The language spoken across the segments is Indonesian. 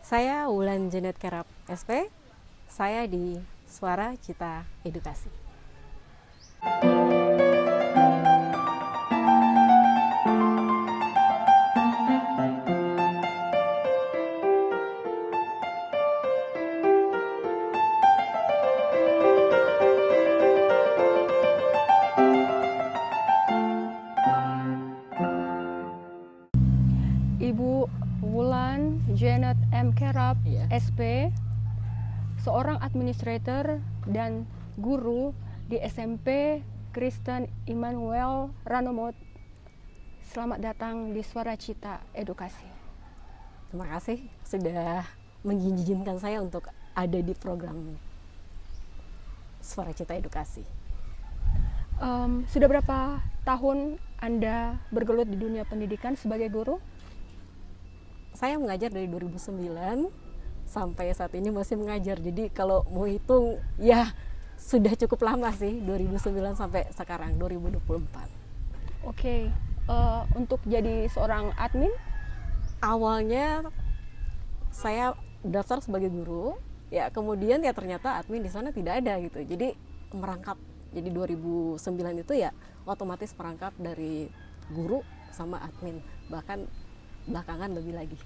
Saya Wulan Janet Kerap SP, saya di Suara Cita Edukasi. Ibu Wulan Janet M. Kerap, Iya. SP, seorang administrator dan guru di SMP Kristen Immanuel Ranomot. Selamat datang di Suara Cita Edukasi. Terima kasih sudah mengizinkan saya untuk ada di program Suara Cita Edukasi. Sudah berapa tahun Anda bergelut di dunia pendidikan sebagai guru? Saya mengajar dari 2009 sampai saat ini masih mengajar. Jadi kalau mau hitung ya sudah cukup lama sih, 2009 sampai sekarang 2024. Oke, untuk jadi seorang admin? Awalnya saya daftar sebagai guru, ya kemudian ya ternyata admin di sana tidak ada gitu. Jadi merangkap. Jadi 2009 itu ya otomatis merangkap dari guru sama admin, bahkan belakangan lebih lagi.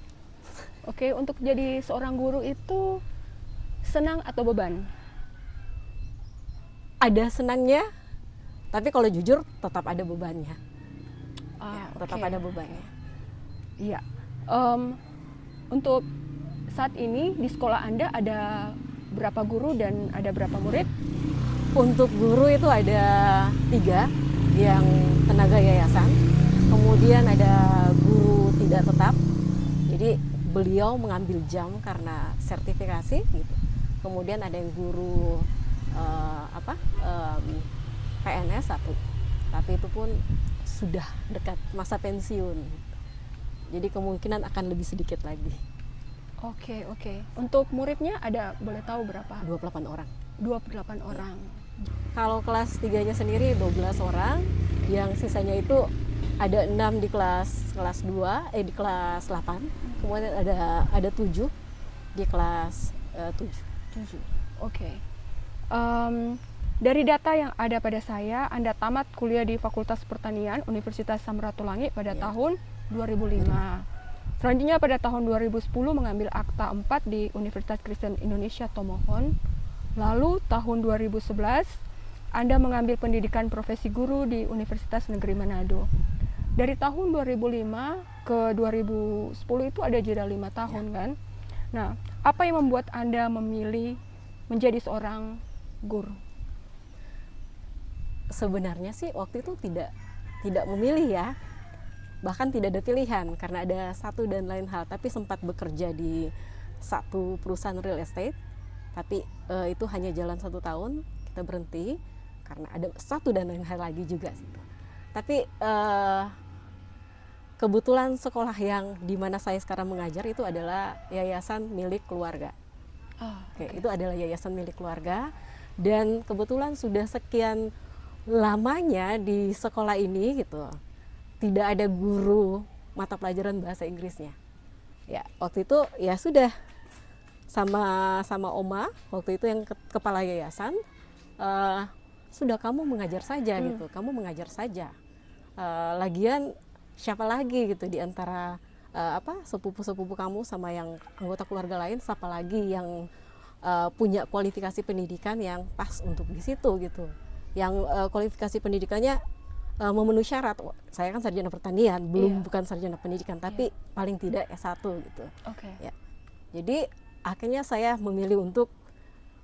Oke, untuk jadi seorang guru itu senang atau beban? Ada senangnya, tapi kalau jujur tetap ada bebannya. Tetap Oke. ada bebannya. Iya. Untuk saat ini di sekolah Anda ada berapa guru dan ada berapa murid? Untuk guru itu ada 3 yang tenaga yayasan, kemudian ada guru tidak tetap, jadi beliau mengambil jam karena sertifikasi gitu. Kemudian ada yang guru PNS 1, tapi itu pun sudah dekat masa pensiun, jadi kemungkinan akan lebih sedikit lagi. Oke. Untuk muridnya ada, boleh tahu berapa? 28 orang. 28 orang. Kalau kelas 3-nya sendiri 12 orang, yang sisanya itu ada 6 di kelas 2, di kelas 8, kemudian ada 7 di kelas 7. Oke. Dari data yang ada pada saya, Anda tamat kuliah di Fakultas Pertanian Universitas Samratulangi pada tahun 2005. Selanjutnya pada tahun 2010 mengambil akta 4 di Universitas Kristen Indonesia Tomohon. Lalu tahun 2011 Anda mengambil pendidikan profesi guru di Universitas Negeri Manado. Dari tahun 2005 ke 2010 itu ada jeda 5 tahun kan? Nah, apa yang membuat Anda memilih menjadi seorang guru? Sebenarnya sih waktu itu tidak memilih ya, bahkan tidak ada pilihan karena ada satu dan lain hal. Tapi sempat bekerja di satu perusahaan real estate, tapi itu hanya jalan 1 tahun, kita berhenti karena ada satu dan lain hal lagi juga situ. Tapi kebetulan sekolah yang di mana saya sekarang mengajar itu adalah yayasan milik keluarga. Oke, itu adalah yayasan milik keluarga, dan kebetulan sudah sekian lamanya di sekolah ini gitu, tidak ada guru mata pelajaran bahasa Inggrisnya. Ya waktu itu ya sudah sama Oma waktu itu yang kepala yayasan, sudah kamu mengajar saja gitu, kamu mengajar saja. Lagian siapa lagi gitu di antara sepupu-sepupu kamu sama yang anggota keluarga lain, siapa lagi yang punya kualifikasi pendidikan yang pas untuk di situ gitu, yang kualifikasi pendidikannya memenuhi syarat. Saya kan sarjana pertanian, bukan sarjana pendidikan, tapi paling tidak S1 gitu. Ya. Jadi akhirnya saya memilih untuk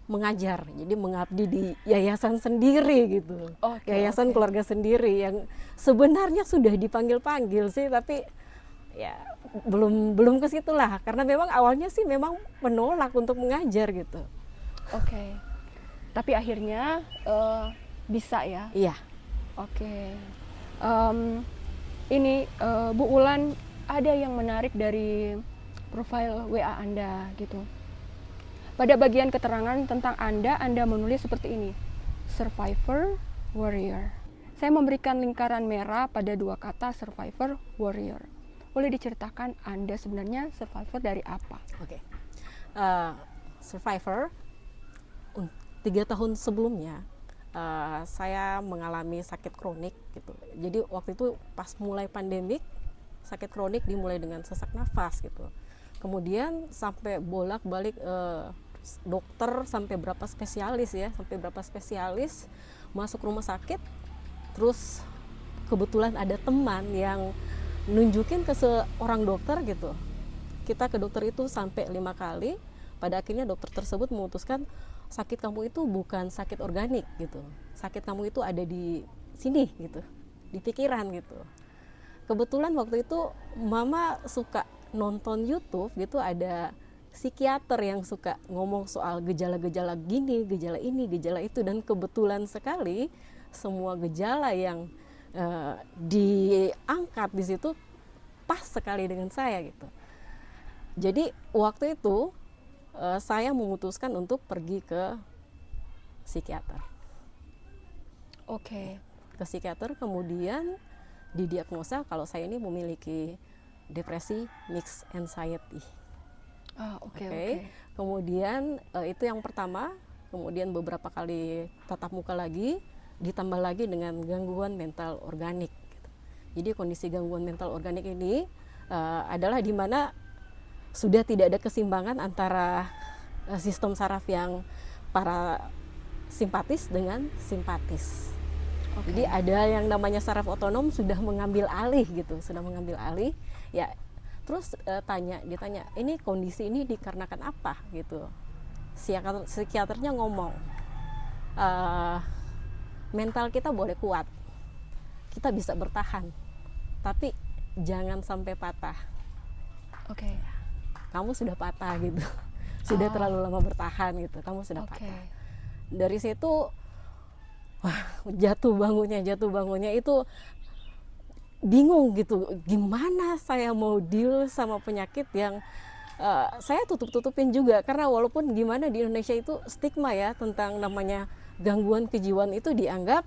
mengajar, jadi mengabdi di yayasan sendiri gitu. Yayasan keluarga sendiri yang sebenarnya sudah dipanggil-panggil sih, tapi ya belum ke situ lah, karena memang awalnya sih memang menolak untuk mengajar gitu. Oke. Tapi akhirnya bisa ya? Iya. Oke. Ini Bu Wulan, ada yang menarik dari profil WA Anda gitu. Pada bagian keterangan tentang Anda menulis seperti ini: survivor, warrior. Saya memberikan lingkaran merah pada 2 kata survivor, warrior. Boleh diceritakan Anda sebenarnya survivor dari apa? Oke. uh, survivor. 3 tahun sebelumnya saya mengalami sakit kronik gitu. Jadi waktu itu pas mulai pandemik, sakit kronik dimulai dengan sesak nafas gitu. Kemudian sampai bolak-balik dokter sampai berapa spesialis masuk rumah sakit. Terus kebetulan ada teman yang nunjukin ke seorang dokter gitu. Kita ke dokter itu sampai 5 kali. Pada akhirnya dokter tersebut memutuskan sakit kamu itu bukan sakit organik gitu. Sakit kamu itu ada di sini gitu, di pikiran gitu. Kebetulan waktu itu mama suka nonton YouTube gitu, ada psikiater yang suka ngomong soal gejala-gejala gini, gejala ini, gejala itu, dan kebetulan sekali semua gejala yang diangkat di situ pas sekali dengan saya gitu. Jadi waktu itu saya memutuskan untuk pergi ke psikiater. Oke. Ke psikiater, kemudian didiagnosa kalau saya ini memiliki depresi mixed anxiety. Oke. Kemudian itu yang pertama, kemudian beberapa kali tatap muka lagi, ditambah lagi dengan gangguan mental organik. Jadi kondisi gangguan mental organik ini adalah di mana sudah tidak ada keseimbangan antara sistem saraf yang parasimpatis dengan simpatis. Jadi ada yang namanya saraf otonom sudah mengambil alih gitu, ya. Terus ditanya, ini kondisi ini dikarenakan apa gitu. Psikiaternya ngomong, mental kita boleh kuat, kita bisa bertahan, tapi jangan sampai patah. Oke. Kamu sudah patah gitu, sudah terlalu lama bertahan gitu, kamu sudah patah. Dari situ jatuh bangunnya itu bingung gitu, gimana saya mau deal sama penyakit yang saya tutup-tutupin juga, karena walaupun gimana di Indonesia itu stigma ya tentang namanya gangguan kejiwaan itu dianggap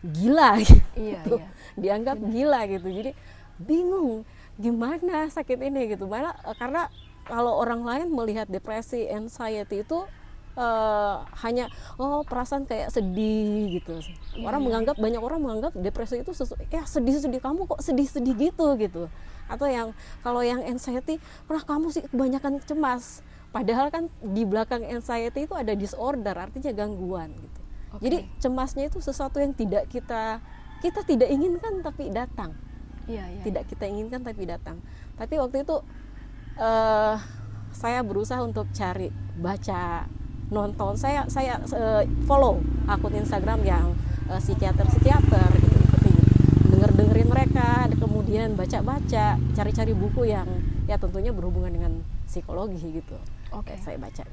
gila gitu. Iya. Dianggap gila gitu. Jadi bingung gimana sakit ini gitu. Malah karena kalau orang lain melihat depresi, anxiety itu hanya perasaan kayak sedih gitu. Banyak orang menganggap depresi itu sedih-sedih, kamu kok sedih-sedih gitu. Atau yang kalau yang anxiety, kamu sih kebanyakan cemas. Padahal kan di belakang anxiety itu ada disorder, artinya gangguan gitu. Jadi cemasnya itu sesuatu yang tidak kita tidak inginkan tapi datang. Tidak kita inginkan tapi datang. Tapi waktu itu saya berusaha untuk cari, baca, nonton. Saya follow akun Instagram yang psikiater gitu, dengerin mereka, kemudian baca, cari buku yang ya tentunya berhubungan dengan psikologi gitu. Saya baca.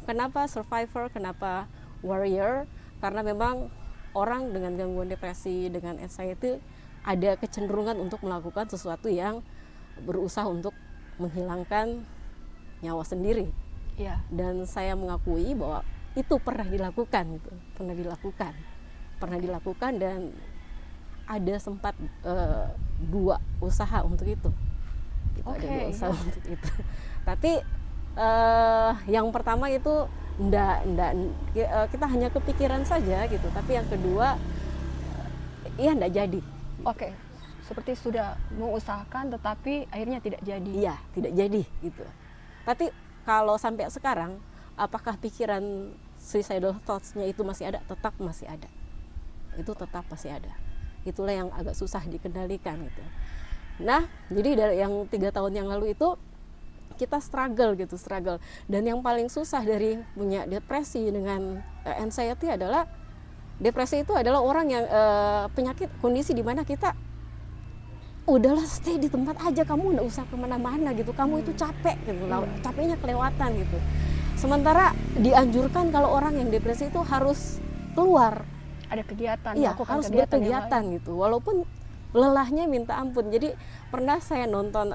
Kenapa survivor, kenapa warrior? Karena memang orang dengan gangguan depresi, dengan anxiety ada kecenderungan untuk melakukan sesuatu yang berusaha untuk menghilangkan nyawa sendiri. Dan saya mengakui bahwa itu pernah dilakukan dan ada sempat 2 usaha untuk itu. Ada 2 usaha untuk itu. Tapi yang pertama itu kita hanya kepikiran saja gitu. Tapi yang kedua, enggak jadi. Seperti sudah mengusahakan tetapi akhirnya tidak jadi. Iya, tidak jadi gitu. Tapi kalau sampai sekarang, apakah pikiran suicidal thoughts-nya itu masih ada? Tetap masih ada. Itu tetap masih ada. Itulah yang agak susah dikendalikan gitu. Nah, jadi dari yang 3 tahun yang lalu itu kita struggle. Dan yang paling susah dari punya depresi dengan anxiety adalah, depresi itu adalah orang yang penyakit kondisi di mana kita udahlah stay di tempat aja, kamu nggak usah kemana-mana gitu, kamu itu capek gitu, capeknya kelewatan gitu. Sementara dianjurkan kalau orang yang depresi itu harus keluar, ada kegiatan, harus berkegiatan gitu, walaupun lelahnya minta ampun. Jadi pernah saya nonton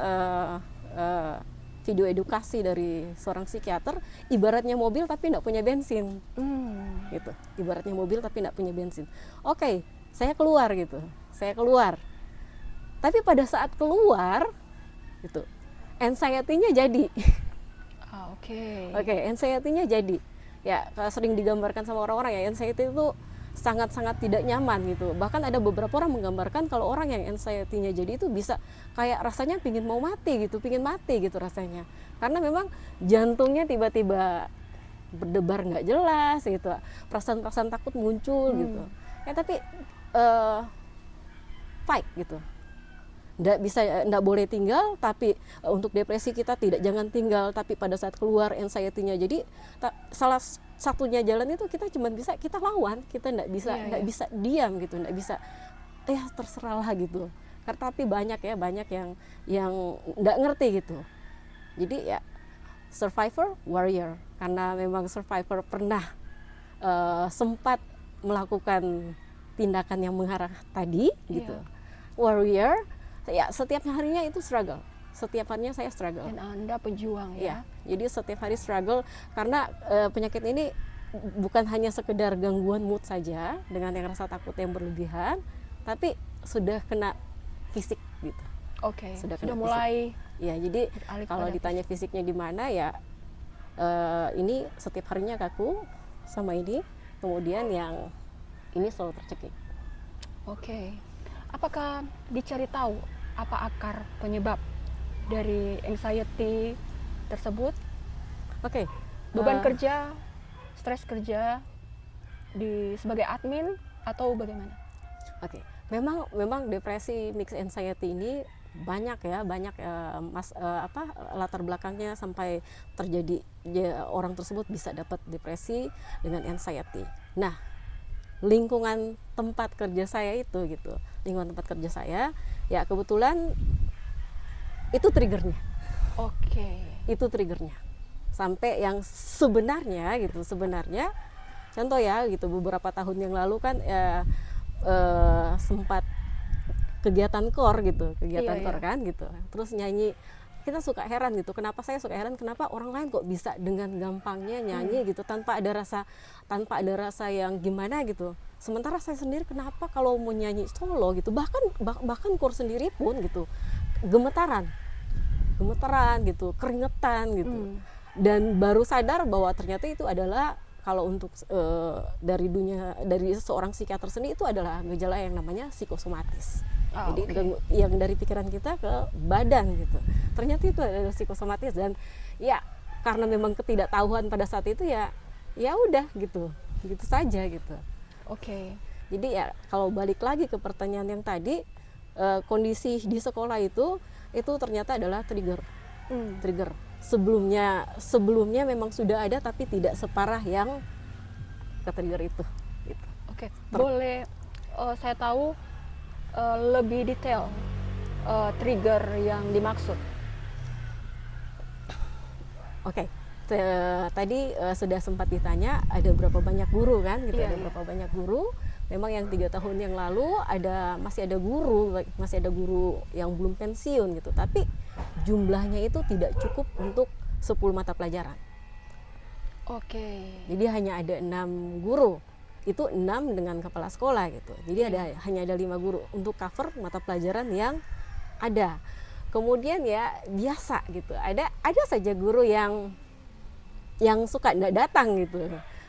video edukasi dari seorang psikiater, ibaratnya mobil tapi nggak punya bensin, gitu. Ibaratnya mobil tapi nggak punya bensin. Saya keluar gitu, Tapi pada saat keluar gitu, anxiety-nya jadi. Oke. Oke, anxiety-nya jadi. Ya, sering digambarkan sama orang-orang ya, anxiety itu sangat-sangat tidak nyaman gitu. Bahkan ada beberapa orang menggambarkan kalau orang yang anxiety-nya jadi itu bisa kayak rasanya pingin mau mati gitu, pingin mati gitu rasanya. Karena memang jantungnya tiba-tiba berdebar nggak jelas gitu, perasaan-perasaan takut muncul gitu. Ya tapi fight gitu. Nggak boleh tinggal, tapi untuk depresi kita jangan tinggal, tapi pada saat keluar anxiety-nya jadi salah satunya jalan itu kita lawan, kita nggak bisa diam gitu, nggak bisa ya terserah lah gitu. Tapi banyak yang nggak ngerti gitu. Jadi ya survivor warrior, karena memang survivor pernah sempat melakukan tindakan yang mengarah tadi gitu. Warrior ya setiap harinya itu struggle, setiap harinya saya struggle. Dan Anda pejuang ya. Jadi setiap hari struggle karena penyakit ini bukan hanya sekedar gangguan mood saja dengan yang rasa takut yang berlebihan, tapi sudah kena fisik gitu. Oke. Sudah fisik. mulai. Ya, jadi kalau ditanya fisiknya di mana ya ini setiap harinya kaku sama ini, kemudian yang ini selalu tercekik. Oke. Apakah dicari tahu apa akar penyebab dari anxiety tersebut? Oke. Beban kerja, stres kerja sebagai admin atau bagaimana? Oke. Memang depresi mixed anxiety ini banyak latar belakangnya sampai terjadi orang tersebut bisa dapat depresi dengan anxiety. Nah, lingkungan tempat kerja saya itu gitu, lingkungan tempat kerja saya ya kebetulan itu triggernya. Oke. Itu triggernya sampai yang sebenarnya contoh ya gitu, beberapa tahun yang lalu kan sempat kegiatan core kan gitu, terus nyanyi. Kita suka heran gitu, kenapa orang lain kok bisa dengan gampangnya nyanyi gitu tanpa ada rasa yang gimana gitu. Sementara saya sendiri kenapa kalau mau nyanyi solo gitu, bahkan core sendiri pun gitu gemetaran gitu, keringetan gitu. Dan baru sadar bahwa ternyata itu adalah kalau untuk dari seorang psikiater sendiri itu adalah gejala yang namanya psikosomatis. Jadi yang dari pikiran kita ke badan gitu. Ternyata itu adalah psikosomatis, dan ya karena memang ketidaktahuan pada saat itu ya udah gitu saja gitu. Oke. Jadi ya kalau balik lagi ke pertanyaan yang tadi, kondisi di sekolah itu ternyata adalah trigger. Sebelumnya memang sudah ada tapi tidak separah yang ke trigger itu. Gitu. Oke. Boleh saya tahu lebih detail trigger yang dimaksud? Oke. Tadi sudah sempat ditanya ada berapa banyak guru kan gitu, berapa banyak guru. Memang yang 3 tahun yang lalu masih ada guru yang belum pensiun gitu, tapi jumlahnya itu tidak cukup untuk 10 mata pelajaran. Oke. Jadi hanya ada 6 guru. Itu 6 dengan kepala sekolah gitu. Jadi hanya ada 5 guru untuk cover mata pelajaran yang ada. Kemudian ya biasa gitu. Ada saja guru yang suka enggak datang gitu.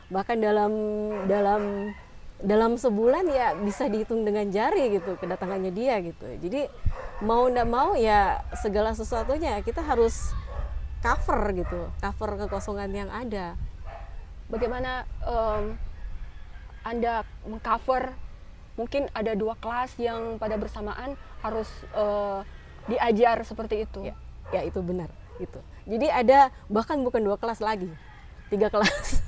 Bahkan dalam sebulan ya bisa dihitung dengan jari gitu kedatangannya dia gitu. Jadi mau enggak mau ya segala sesuatunya kita harus cover kekosongan yang ada. Bagaimana Anda mengcover, mungkin ada 2 kelas yang pada bersamaan harus diajar seperti itu? Ya itu benar gitu. Jadi ada bahkan bukan 2 kelas lagi, 3 kelas.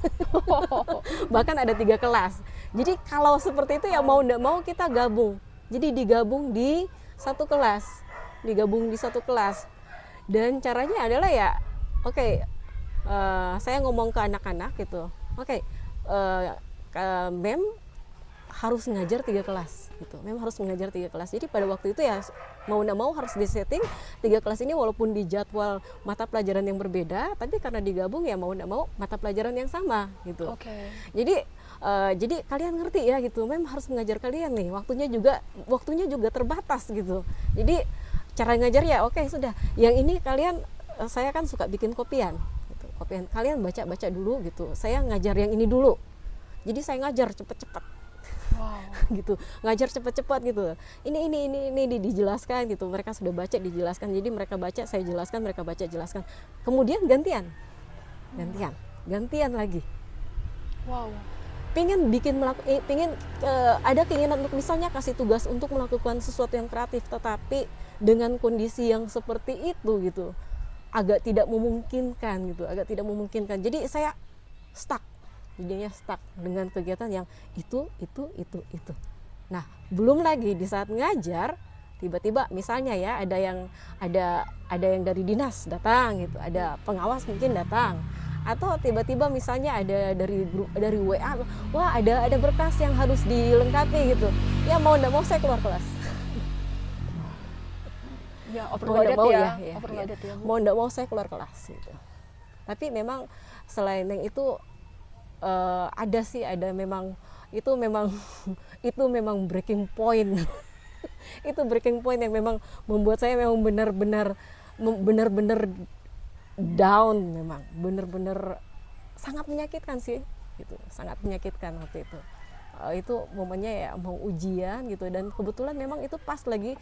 Bahkan ada 3 kelas. Jadi kalau seperti itu ya mau enggak mau kita gabung. Jadi digabung di satu kelas. Dan caranya adalah ya saya ngomong ke anak-anak gitu. Mem harus ngajar 3 kelas gitu. Jadi pada waktu itu ya mau enggak mau harus disetting 3 kelas ini, walaupun di jadwal mata pelajaran yang berbeda, tapi karena digabung ya mau enggak mau mata pelajaran yang sama gitu. Jadi kalian ngerti ya gitu, Mem harus mengajar kalian nih, waktunya juga terbatas gitu. Jadi cara ngajar ya sudah, yang ini kalian saya kan suka bikin kopian gitu. Kopian kalian baca dulu gitu, saya ngajar yang ini dulu, jadi saya ngajar cepet-cepet. Wow. Gitu, ngajar cepet-cepet gitu. Ini dijelaskan gitu. Mereka sudah baca, dijelaskan. Jadi mereka baca, saya jelaskan, mereka baca, jelaskan. Kemudian gantian lagi. Wow. Ada keinginan untuk misalnya kasih tugas untuk melakukan sesuatu yang kreatif, tetapi dengan kondisi yang seperti itu gitu, agak tidak memungkinkan. Jadi saya stuck. Jadinya stuck dengan kegiatan yang itu. Nah, belum lagi di saat ngajar tiba-tiba misalnya ya ada yang dari dinas datang gitu, ada pengawas mungkin datang, atau tiba-tiba misalnya ada dari WA, wah ada berkas yang harus dilengkapi gitu. Ya mau enggak mau saya keluar kelas. Ya, overloaded ya. Overloaded ya. Mau enggak mau saya keluar kelas gitu. Tapi memang selain yang itu itu memang breaking point. Itu breaking point yang memang membuat saya memang benar-benar down, memang benar-benar sangat menyakitkan sih gitu, sangat menyakitkan waktu itu. Itu momennya ya mau ujian gitu, dan kebetulan memang itu pas lagi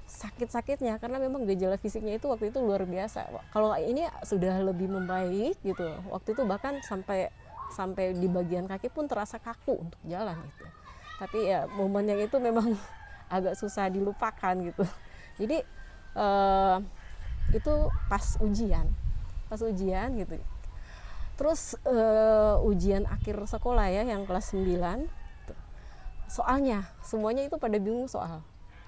sakit-sakitnya karena memang gejala fisiknya itu waktu itu luar biasa. Kalau ini sudah lebih membaik gitu, waktu itu bahkan sampai di bagian kaki pun terasa kaku untuk jalan gitu. Tapi ya momen yang itu memang agak susah dilupakan gitu. Jadi itu pas ujian gitu. Terus ujian akhir sekolah ya yang kelas 9, soalnya semuanya itu pada bingung soal.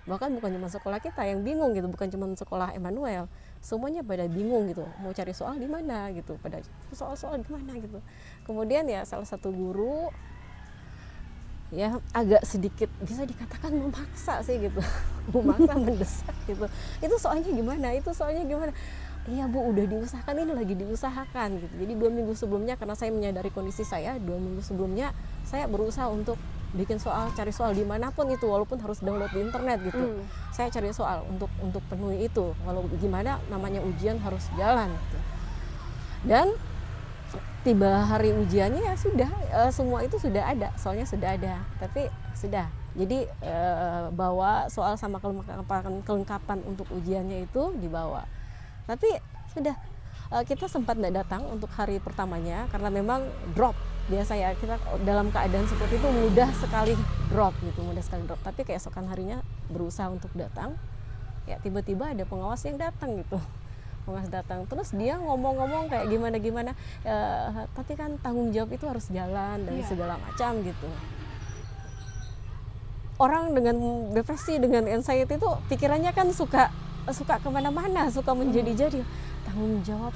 Bahkan bukan cuma sekolah kita yang bingung gitu, bukan cuma sekolah Emmanuel, semuanya pada bingung gitu, mau cari soal di mana gitu, pada soal di mana gitu. Kemudian ya salah satu guru ya agak sedikit bisa dikatakan memaksa sih gitu, memaksa mendesak gitu. Itu soalnya gimana? Iya Bu, udah diusahakan, ini lagi diusahakan gitu. Jadi 2 minggu sebelumnya, karena saya menyadari kondisi saya, 2 minggu sebelumnya saya berusaha untuk bikin soal, cari soal dimanapun itu, walaupun harus download di internet gitu. Saya cari soal untuk penuhi itu, walau gimana namanya ujian harus jalan gitu. Dan tiba hari ujiannya ya sudah, semua itu sudah ada, soalnya sudah ada, tapi sudah. Jadi bawa soal sama kelengkapan untuk ujiannya itu dibawa. Tapi sudah, kita sempat tidak datang untuk hari pertamanya karena memang drop. Biasa ya, kita dalam keadaan seperti itu mudah sekali drop. Tapi keesokan harinya berusaha untuk datang, ya tiba-tiba ada pengawas yang datang gitu. Pengawas datang, terus dia ngomong-ngomong kayak gimana, tapi kan tanggung jawab itu harus jalan dan segala macam gitu. Orang dengan depresi, dengan anxiety itu pikirannya kan suka kemana-mana, suka menjadi-jadi. Tanggung jawab.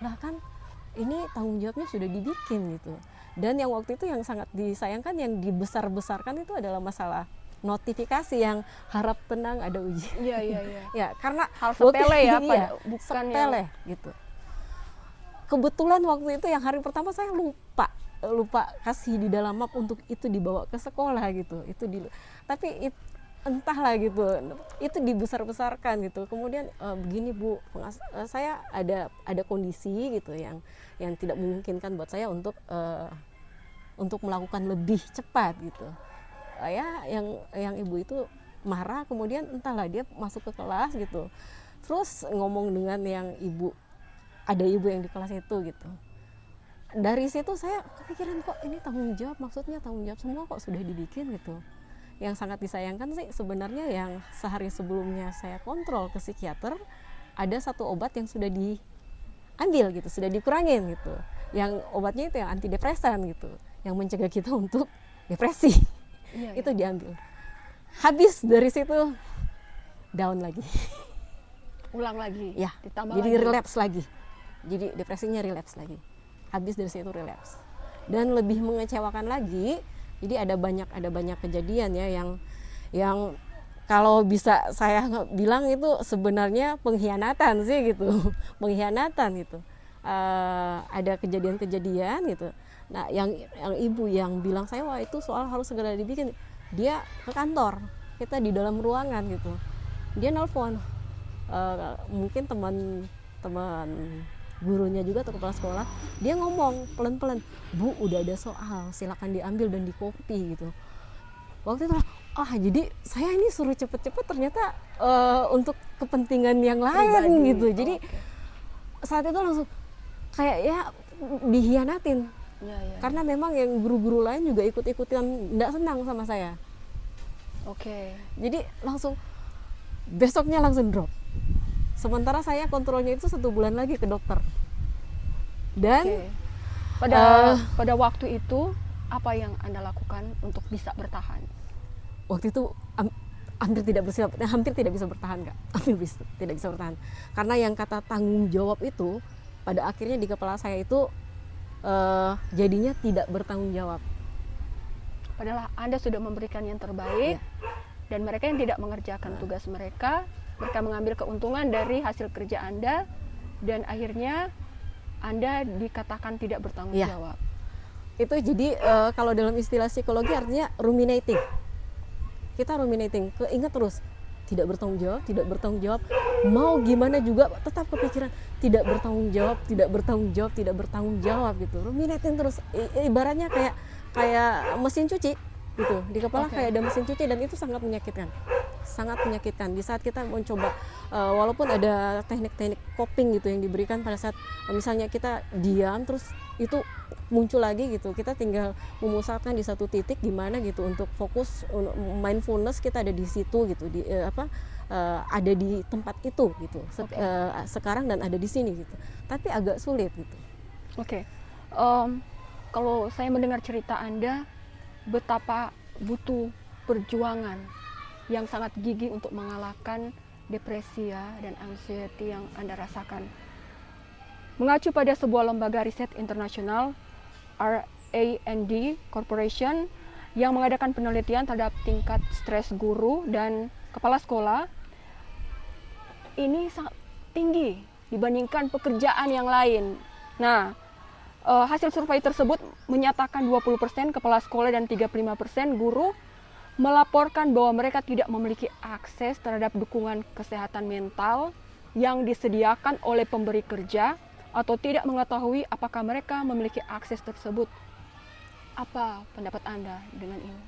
Lah kan ini tanggung jawabnya sudah dibikin gitu. Dan yang waktu itu yang sangat disayangkan, yang dibesar-besarkan itu adalah masalah notifikasi yang harap tenang ada ujian. Iya. Ya, karena hal sepele ya, bukan sepele gitu. Kebetulan waktu itu yang hari pertama saya lupa kasih di dalam map untuk itu dibawa ke sekolah gitu. Tapi entahlah gitu, itu dibesar-besarkan gitu. Kemudian begini Bu, saya ada kondisi gitu yang tidak memungkinkan buat saya untuk melakukan lebih cepat gitu. Ya yang ibu itu marah, kemudian entahlah dia masuk ke kelas gitu. Terus ngomong dengan ada ibu yang di kelas itu gitu. Dari situ saya kepikiran, kok ini tanggung jawab, maksudnya tanggung jawab semua kok sudah dibikin gitu. Yang sangat disayangkan sih sebenarnya yang sehari sebelumnya saya kontrol ke psikiater, ada satu obat yang sudah diambil gitu, sudah dikurangin gitu. Yang obatnya itu yang antidepresan gitu, yang mencegah kita untuk depresi. Itu diambil. Habis dari situ down lagi. Ulang lagi. Ya, ditambah jadi lagi. relapse lagi. Jadi depresinya relapse lagi. Habis dari situ relapse. Dan lebih mengecewakan lagi, jadi ada banyak kejadian ya yang kalau bisa saya bilang itu sebenarnya pengkhianatan sih gitu. Pengkhianatan gitu. Ada kejadian-kejadian gitu. Nah, yang ibu yang bilang saya, wah itu soal harus segera dibikin. Dia ke kantor, kita di dalam ruangan gitu. Dia nelpon, mungkin teman gurunya juga atau kepala sekolah, dia ngomong pelan-pelan, "Bu, udah ada soal, silakan diambil dan di copy," gitu. Waktu itu jadi saya ini suruh cepet-cepet ternyata untuk kepentingan yang lain gitu. Jadi saat itu langsung kayak ya dihianatin. Karena memang yang guru-guru lain juga ikut-ikutan nggak senang sama saya. Jadi langsung besoknya langsung drop. Sementara saya kontrolnya itu 1 bulan lagi ke dokter. Dan pada waktu itu apa yang Anda lakukan untuk bisa bertahan? Waktu itu hampir tidak bisa bertahan, Kak. Tidak bisa bertahan. Karena yang kata tanggung jawab itu pada akhirnya di kepala saya itu jadinya tidak bertanggung jawab. Padahal Anda sudah memberikan yang terbaik, dan mereka yang tidak mengerjakan tugas mereka mengambil keuntungan dari hasil kerja Anda, dan akhirnya Anda dikatakan tidak bertanggung jawab. Itu jadi kalau dalam istilah psikologi artinya ruminating. Kita ruminating, keinget terus, tidak bertanggung jawab, mau gimana juga tetap kepikiran tidak bertanggung jawab gitu. Ruminating terus, ibaratnya kayak mesin cuci gitu. Di kepala kayak ada mesin cuci, dan itu sangat menyakitkan. Di saat kita mencoba, walaupun ada teknik-teknik coping gitu yang diberikan pada saat misalnya kita diam terus itu muncul lagi gitu, kita tinggal memusatkan di satu titik gimana gitu untuk fokus, mindfulness kita ada di situ gitu, ada di tempat itu gitu, sekarang dan ada di sini gitu, tapi agak sulit gitu. Kalau saya mendengar cerita Anda, betapa butuh perjuangan yang sangat gigih untuk mengalahkan depresi dan anxiety yang Anda rasakan. Mengacu pada sebuah lembaga riset internasional, RAND Corporation, yang mengadakan penelitian terhadap tingkat stres guru dan kepala sekolah, ini sangat tinggi dibandingkan pekerjaan yang lain. Nah, hasil survei tersebut menyatakan 20% kepala sekolah dan 35% guru melaporkan bahwa mereka tidak memiliki akses terhadap dukungan kesehatan mental yang disediakan oleh pemberi kerja, atau tidak mengetahui apakah mereka memiliki akses tersebut. Apa pendapat Anda dengan ini?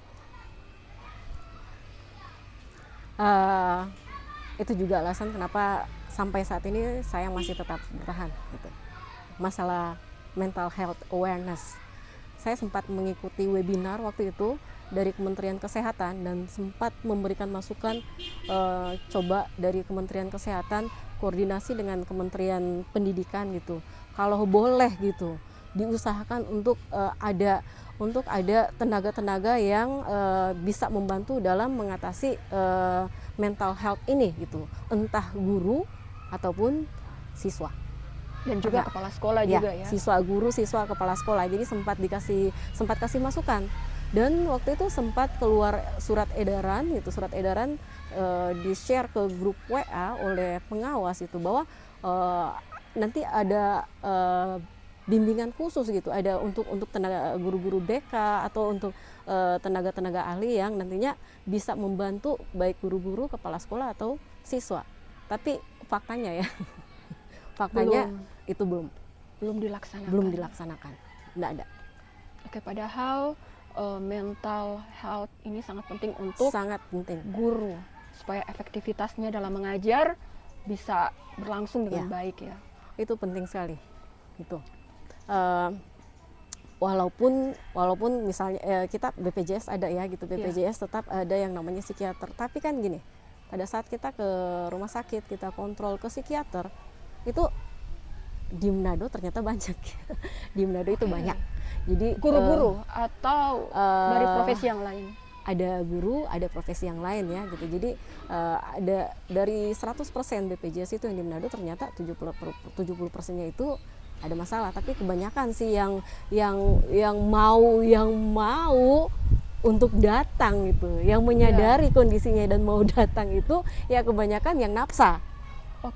Itu juga alasan kenapa sampai saat ini saya masih tetap bertahan gitu. Masalah mental health awareness, saya sempat mengikuti webinar waktu itu dari Kementerian Kesehatan dan sempat memberikan masukan, coba dari Kementerian Kesehatan koordinasi dengan Kementerian Pendidikan gitu, kalau boleh gitu diusahakan untuk ada tenaga-tenaga yang bisa membantu dalam mengatasi mental health ini gitu, entah guru ataupun siswa dan juga kepala sekolah juga ya. Siswa, guru, siswa, kepala sekolah. Jadi sempat kasih masukan. Dan waktu itu sempat keluar surat edaran di-share ke grup WA oleh pengawas itu bahwa nanti ada bimbingan khusus gitu, ada untuk tenaga guru-guru BK atau untuk tenaga-tenaga ahli yang nantinya bisa membantu baik guru-guru, kepala sekolah atau siswa. Tapi faktanya itu belum dilaksanakan. Nggak ada. Padahal mental health ini sangat penting untuk guru supaya efektivitasnya dalam mengajar bisa berlangsung dengan baik ya. Itu penting sekali. Itu. Walaupun misalnya kita BPJS ada ya gitu, BPJS tetap ada yang namanya psikiater. Tapi kan gini, pada saat kita ke rumah sakit, kita kontrol ke psikiater, itu di Manado ternyata banyak. Di Manado itu banyak. Jadi guru-guru atau dari profesi yang lain? Ada guru, ada profesi yang lain ya gitu. Jadi ada dari 100% BPJS itu yang di Manado ternyata 70%-nya itu ada masalah. Tapi kebanyakan sih yang mau untuk datang gitu, yang menyadari kondisinya dan mau datang itu ya kebanyakan yang nafsa.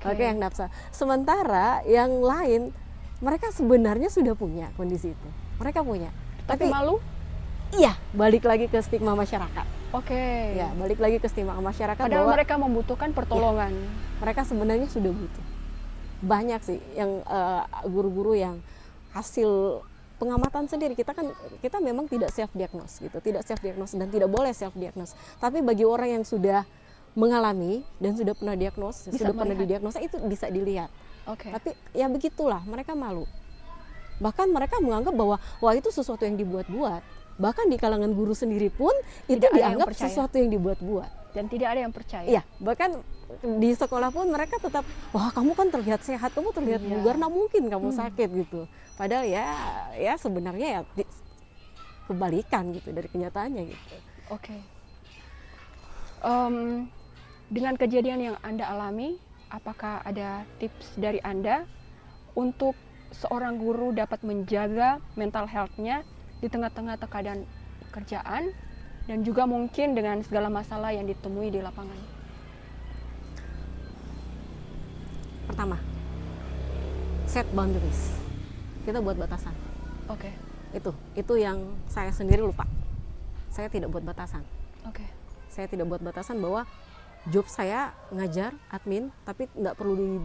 Yang nafsa. Sementara yang lain mereka sebenarnya sudah punya kondisi itu. Mereka punya. Tapi malu? Iya, balik lagi ke stigma masyarakat. Ya, balik lagi ke stigma masyarakat. Padahal mereka membutuhkan pertolongan. mereka sebenarnya sudah butuh. Banyak sih yang guru-guru yang hasil pengamatan sendiri, kita memang tidak self diagnose gitu, tidak self diagnose dan tidak boleh self diagnose. Tapi bagi orang yang sudah mengalami dan sudah pernah diagnos, sudah pernah didiagnosa, itu bisa dilihat. Tapi ya begitulah, mereka malu. Bahkan mereka menganggap bahwa wah itu sesuatu yang dibuat-buat. Bahkan di kalangan guru sendiri pun itu dianggap sesuatu yang dibuat-buat. Dan tidak ada yang percaya. Iya, bahkan di sekolah pun mereka tetap, wah kamu kan terlihat sehat, kamu terlihat bugar, nah mungkin kamu sakit gitu. Padahal ya sebenarnya ya kebalikan gitu dari kenyataannya gitu. Dengan kejadian yang Anda alami, apakah ada tips dari Anda untuk seorang guru dapat menjaga mental health-nya di tengah-tengah tekanan kerjaan dan juga mungkin dengan segala masalah yang ditemui di lapangan? Pertama, set boundaries. Kita buat batasan. Itu yang saya sendiri lupa. Saya tidak buat batasan. Saya tidak buat batasan bahwa job saya ngajar admin, tapi nggak perlu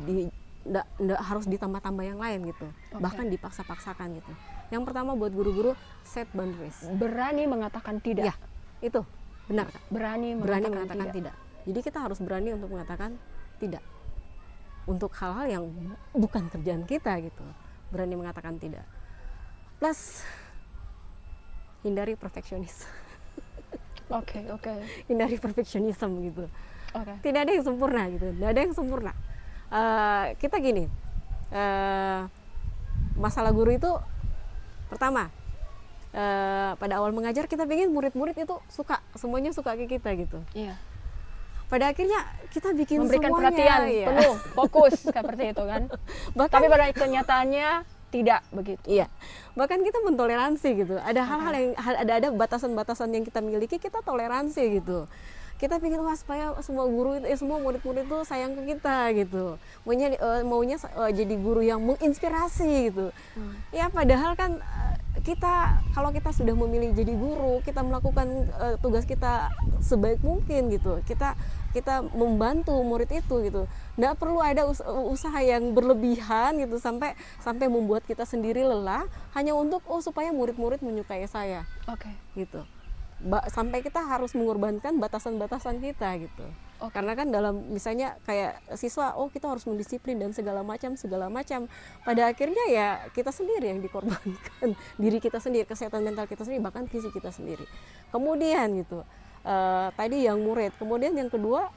nggak harus ditambah-tambah yang lain gitu. Bahkan dipaksa-paksakan gitu. Yang pertama buat guru-guru, set boundaries. Berani mengatakan tidak. Ya, itu benar. Berani mengatakan tidak. Jadi kita harus berani untuk mengatakan tidak. Untuk hal-hal yang bukan kerjaan kita gitu. Berani mengatakan tidak. Plus hindari perfeksionis. Hindari perfeksionisme gitu. Tidak ada yang sempurna gitu. Tidak ada yang sempurna. Kita gini, masalah guru itu pertama, pada awal mengajar kita pengen murid-murid itu semuanya suka ke kita gitu. Pada akhirnya kita bikin memberikan semuanya, perhatian penuh, fokus seperti itu kan. Tapi pada kenyataannya tidak begitu. Iya. Bahkan kita mentoleransi gitu. Ada hal-hal yang ada batasan-batasan yang kita miliki, kita toleransi gitu. Kita pikir wah supaya semua guru semua murid-murid itu sayang ke kita gitu. Maunya jadi guru yang menginspirasi gitu. Ya padahal kan kalau kita sudah memilih jadi guru, kita melakukan tugas kita sebaik mungkin gitu. Kita membantu murid itu gitu. Nggak perlu ada usaha yang berlebihan gitu sampai membuat kita sendiri lelah hanya untuk supaya murid-murid menyukai saya. Gitu. Sampai kita harus mengorbankan batasan-batasan kita gitu. Karena kan dalam misalnya kayak siswa, kita harus mendisiplin dan segala macam. Pada akhirnya ya kita sendiri yang dikorbankan, diri kita sendiri, kesehatan mental kita sendiri, bahkan fisik kita sendiri. Kemudian gitu, tadi yang murid. Kemudian yang kedua,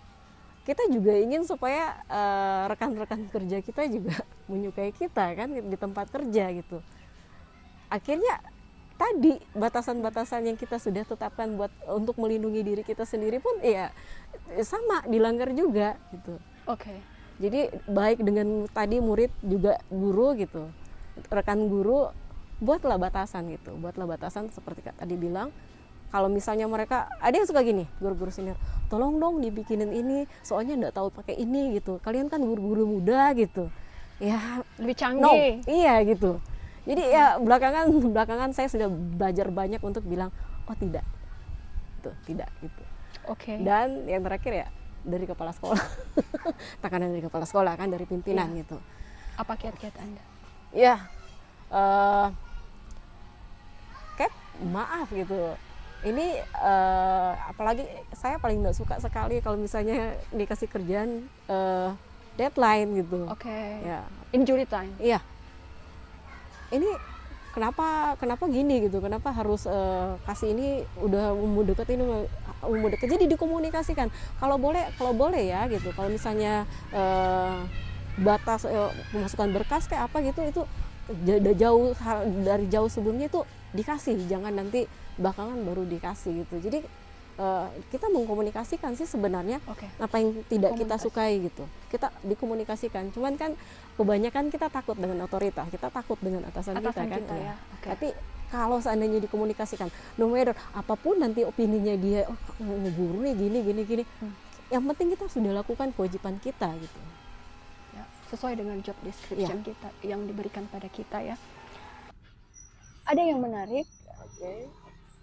kita juga ingin supaya rekan-rekan kerja kita juga menyukai kita kan di tempat kerja gitu. Akhirnya tadi batasan-batasan yang kita sudah tetapkan untuk melindungi diri kita sendiri pun ya sama dilanggar juga gitu. Jadi baik dengan tadi murid juga guru gitu, rekan guru, buatlah batasan gitu, seperti tadi bilang. Kalau misalnya mereka ada yang suka gini, guru-guru senior, tolong dong dibikinin ini, soalnya nggak tahu pakai ini gitu. Kalian kan guru-guru muda gitu, ya lebih canggih. Iya gitu. Jadi ya belakangan saya sudah belajar banyak untuk bilang tidak gitu. Dan yang terakhir ya dari kepala sekolah, tekanan dari kepala sekolah kan, dari pimpinan gitu. Apa kiat-kiat Anda? Ya, maaf gitu. Ini apalagi saya paling nggak suka sekali kalau misalnya dikasih kerjaan deadline gitu. Ya. Injury time. Iya. Ini kenapa gini gitu? Kenapa harus kasih ini udah mau deket jadi dikomunikasikan. Kalau boleh ya gitu. Kalau misalnya batas pemasukan berkas kayak apa gitu, itu dari jauh sebelumnya itu dikasih, jangan nanti belakangan baru dikasih gitu. Jadi kita mengkomunikasikan sih sebenarnya apa yang tidak kita sukai gitu. Kita dikomunikasikan. Cuman kan kebanyakan kita takut dengan otoritas, kita takut dengan atasan kita kan. Ya. Tapi kalau seandainya dikomunikasikan, no matter apapun nanti opininya dia, guru nih gini. Yang penting kita sudah lakukan kewajiban kita gitu. Ya, sesuai dengan job description kita yang diberikan pada kita ya. Ada yang menarik.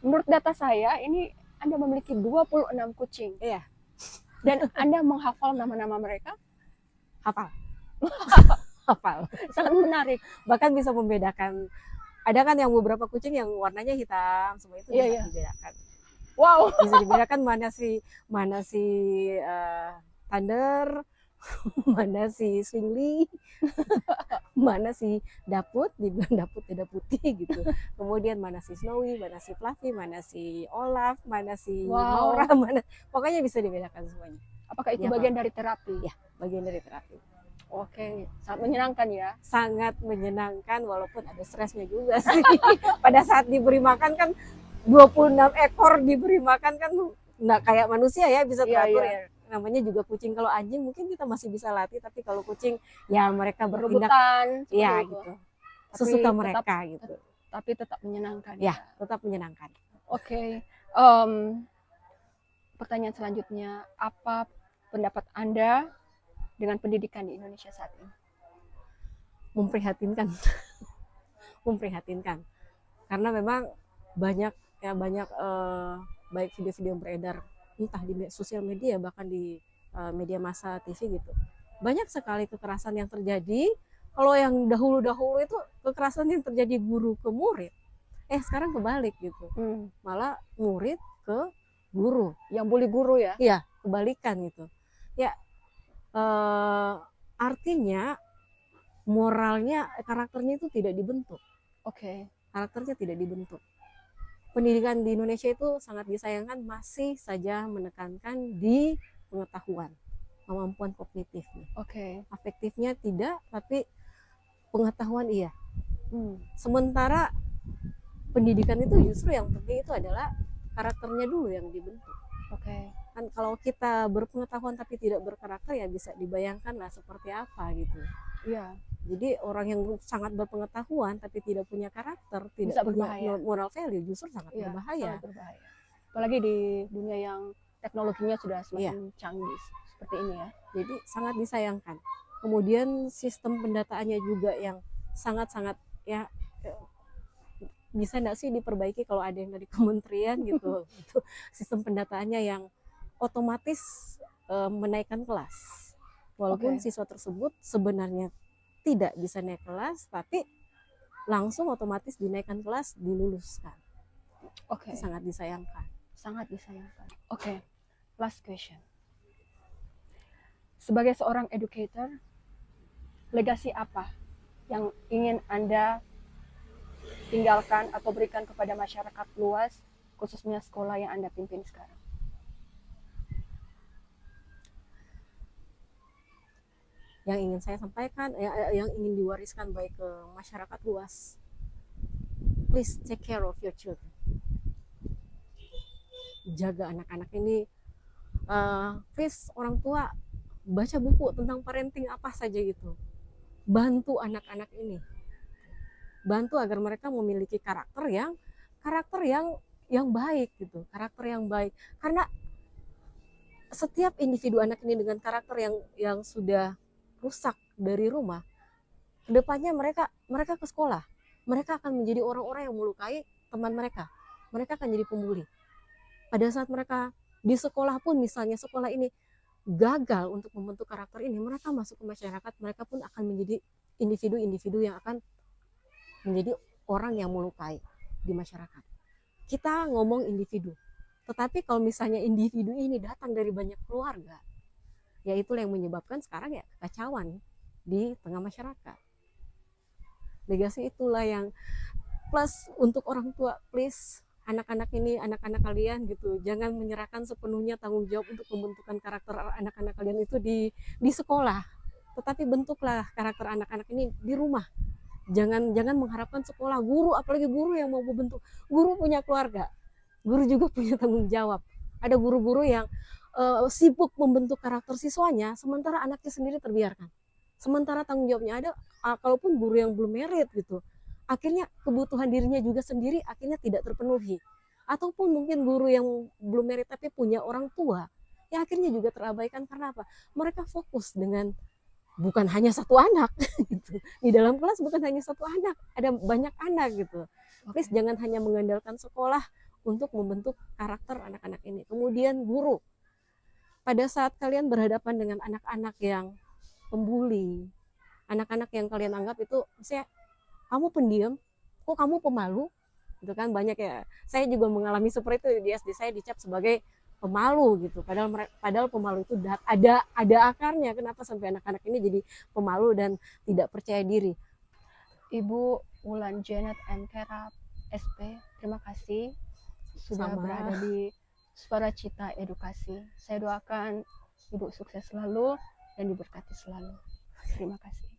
Menurut data saya ini Anda memiliki 26 kucing. Iya. Dan Anda menghafal nama-nama mereka? hafal. Hafal. Sangat menarik. Bahkan bisa membedakan. Ada kan yang beberapa kucing yang warnanya hitam, semua itu Iya, bisa iya. dibedakan. Wow. Bisa dibedakan mana si Thunder, mana si Swingly, mana si Daput, dibilang Daput tidak putih gitu. Kemudian mana si Snowy, mana si Fluffy, mana si Olaf, mana si Wow. Maura, mana pokoknya bisa dibedakan semuanya. Apakah itu Iya, bagian Pak. dari terapi? Ya, bagian dari terapi. Oke, sangat menyenangkan ya. Sangat menyenangkan walaupun ada stresnya juga sih. Pada saat diberi makan kan 26 ekor diberi makan kan nggak kayak manusia ya bisa Iya, teratur iya. ya. Namanya juga kucing. Kalau anjing mungkin kita masih bisa latih, tapi kalau kucing ya mereka bertindak Berebutan. ya seperti itu. gitu. Tapi Sesuka tetap- mereka gitu. Tapi tetap menyenangkan. Ya, tetap menyenangkan. Oke. Pertanyaan selanjutnya, apa pendapat Anda dengan pendidikan di Indonesia saat ini? Memprihatinkan. Memprihatinkan. Karena memang banyak baik video-video yang beredar entah di sosial media bahkan di media massa TV gitu. Banyak sekali kekerasan yang terjadi. Kalau yang dahulu-dahulu itu kekerasan yang terjadi guru ke murid. Sekarang kebalik gitu. Malah murid ke guru. Yang bully guru ya? Iya, kebalikan gitu. Ya, artinya moralnya, karakternya itu tidak dibentuk. Oke. Karakternya tidak dibentuk. Pendidikan di Indonesia itu sangat disayangkan masih saja menekankan di pengetahuan, kemampuan kognitifnya. Oke. Afektifnya tidak, tapi pengetahuan iya. Sementara pendidikan itu justru yang penting itu adalah karakternya dulu yang dibentuk. Oke. Kan kalau kita berpengetahuan tapi tidak berkarakter ya bisa dibayangkan lah seperti apa gitu. Iya. Jadi orang yang sangat berpengetahuan tapi tidak punya karakter, tidak Bisa punya berbahaya. moral value justru sangat Iya, berbahaya. sangat berbahaya. Apalagi di dunia yang teknologinya sudah semakin canggih seperti ini ya. Jadi sangat disayangkan. Kemudian sistem pendataannya juga yang sangat-sangat ya bisa nggak sih diperbaiki kalau ada yang dari kementerian gitu. Itu sistem pendataannya yang otomatis menaikkan kelas. Walaupun siswa tersebut sebenarnya tidak bisa naik kelas, tapi langsung otomatis dinaikkan kelas, diluluskan. Oke. Itu sangat disayangkan. Sangat disayangkan. Oke. Last question. Sebagai seorang educator, legasi apa yang ingin Anda tinggalkan atau berikan kepada masyarakat luas, khususnya sekolah yang Anda pimpin sekarang? Yang ingin saya sampaikan, yang ingin diwariskan baik ke masyarakat luas, please take care of your children. Jaga anak-anak ini. Please orang tua baca buku tentang parenting apa saja gitu. Bantu anak-anak ini. Bantu agar mereka memiliki karakter yang baik gitu, karakter yang baik. Karena setiap individu anak ini dengan karakter yang sudah rusak dari rumah, kedepannya mereka ke sekolah, mereka akan menjadi orang-orang yang melukai teman mereka. Mereka akan jadi pembuli. Pada saat mereka di sekolah pun, misalnya sekolah ini gagal untuk membentuk karakter ini, mereka masuk ke masyarakat, mereka pun akan menjadi individu-individu yang akan menjadi orang yang melukai di masyarakat. Kita ngomong individu, tetapi kalau misalnya individu ini datang dari banyak keluarga, ya itulah yang menyebabkan sekarang ya kekacauan di tengah masyarakat. Legasi itulah yang plus untuk orang tua, please anak-anak ini, anak-anak kalian gitu, jangan menyerahkan sepenuhnya tanggung jawab untuk pembentukan karakter anak-anak kalian itu di sekolah, tetapi bentuklah karakter anak-anak ini di rumah. Jangan mengharapkan sekolah, guru, apalagi guru yang mau membentuk. Guru punya keluarga, guru juga punya tanggung jawab. Ada guru-guru yang sibuk membentuk karakter siswanya, sementara anaknya sendiri terbiarkan. Sementara tanggung jawabnya ada, kalaupun guru yang belum merit gitu, akhirnya kebutuhan dirinya juga sendiri akhirnya tidak terpenuhi. Ataupun mungkin guru yang belum merit tapi punya orang tua, ya akhirnya juga terabaikan. Karena apa? Mereka fokus dengan bukan hanya satu anak gitu. Di dalam kelas bukan hanya satu anak, ada banyak anak gitu. Please jangan hanya mengandalkan sekolah untuk membentuk karakter anak-anak ini. Kemudian guru, pada saat kalian berhadapan dengan anak-anak yang pembuli. Anak-anak yang kalian anggap itu, misalnya kamu pendiam, kok kamu pemalu, gitu kan, banyak ya. Saya juga mengalami seperti itu di SD, saya dicap sebagai pemalu gitu. Padahal pemalu itu ada akarnya. Kenapa sampai anak-anak ini jadi pemalu dan tidak percaya diri? Ibu Wulan Janet M. Kerap, SP, terima kasih sudah Sama. berada di Suara Cita Edukasi. Saya doakan Ibu sukses selalu dan diberkati selalu. Terima kasih.